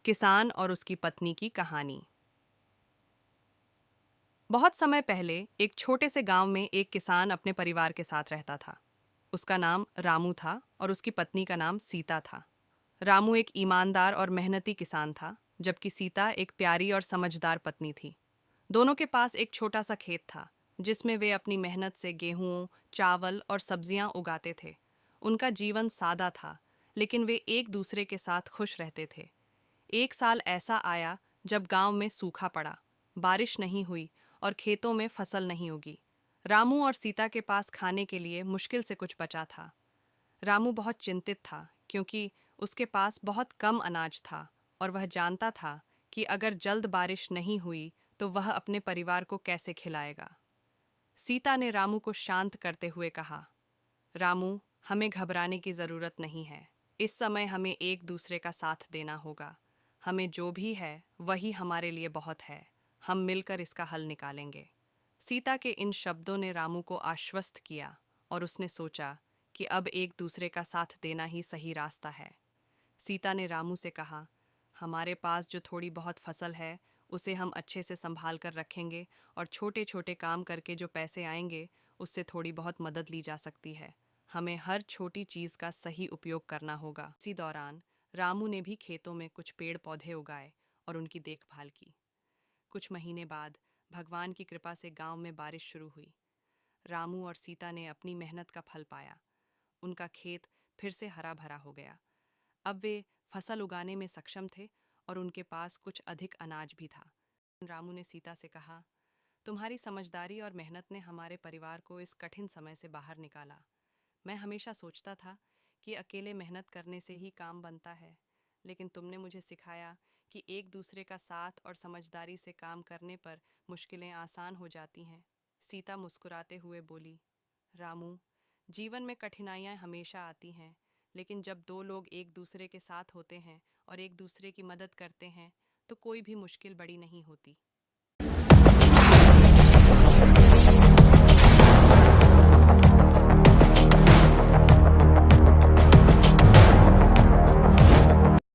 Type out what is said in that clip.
किसान और उसकी पत्नी की कहानी। बहुत समय पहले एक छोटे से गांव में एक किसान अपने परिवार के साथ रहता था। उसका नाम रामू था और उसकी पत्नी का नाम सीता था। रामू एक ईमानदार और मेहनती किसान था, जबकि सीता एक प्यारी और समझदार पत्नी थी। दोनों के पास एक छोटा सा खेत था, जिसमें वे अपनी मेहनत से गेहूं, चावल और सब्जियां उगाते थे। उनका जीवन सादा था, लेकिन वे एक दूसरे के साथ खुश रहते थे। एक साल ऐसा आया जब गांव में सूखा पड़ा, बारिश नहीं हुई और खेतों में फसल नहीं उगी। रामू और सीता के पास खाने के लिए मुश्किल से कुछ बचा था। रामू बहुत चिंतित था, क्योंकि उसके पास बहुत कम अनाज था और वह जानता था कि अगर जल्द बारिश नहीं हुई तो वह अपने परिवार को कैसे खिलाएगा। सीता ने रामू को शांत करते हुए कहा, रामू, हमें घबराने की जरूरत नहीं है। इस समय हमें एक दूसरे का साथ देना होगा। हमें जो भी है वही हमारे लिए बहुत है। हम मिलकर इसका हल निकालेंगे। सीता के इन शब्दों ने रामू को आश्वस्त किया और उसने सोचा कि अब एक दूसरे का साथ देना ही सही रास्ता है। सीता ने रामू से कहा, हमारे पास जो थोड़ी बहुत फसल है उसे हम अच्छे से संभाल कर रखेंगे और छोटे छोटे काम करके जो पैसे आएंगे उससे थोड़ी बहुत मदद ली जा सकती है। हमें हर छोटी चीज़ का सही उपयोग करना होगा। इसी दौरान रामू ने भी खेतों में कुछ पेड़ पौधे उगाए और उनकी देखभाल की। कुछ महीने बाद भगवान की कृपा से गांव में बारिश शुरू हुई। रामू और सीता ने अपनी मेहनत का फल पाया। उनका खेत फिर से हरा भरा हो गया। अब वे फसल उगाने में सक्षम थे और उनके पास कुछ अधिक अनाज भी था। रामू ने सीता से कहा, तुम्हारी समझदारी और मेहनत ने हमारे परिवार को इस कठिन समय से बाहर निकाला। मैं हमेशा सोचता था कि अकेले मेहनत करने से ही काम बनता है, लेकिन तुमने मुझे सिखाया कि एक दूसरे का साथ और समझदारी से काम करने पर मुश्किलें आसान हो जाती हैं। सीता मुस्कुराते हुए बोली, रामू, जीवन में कठिनाइयाँ हमेशा आती हैं, लेकिन जब दो लोग एक दूसरे के साथ होते हैं और एक दूसरे की मदद करते हैं तो कोई भी मुश्किल बड़ी नहीं होती।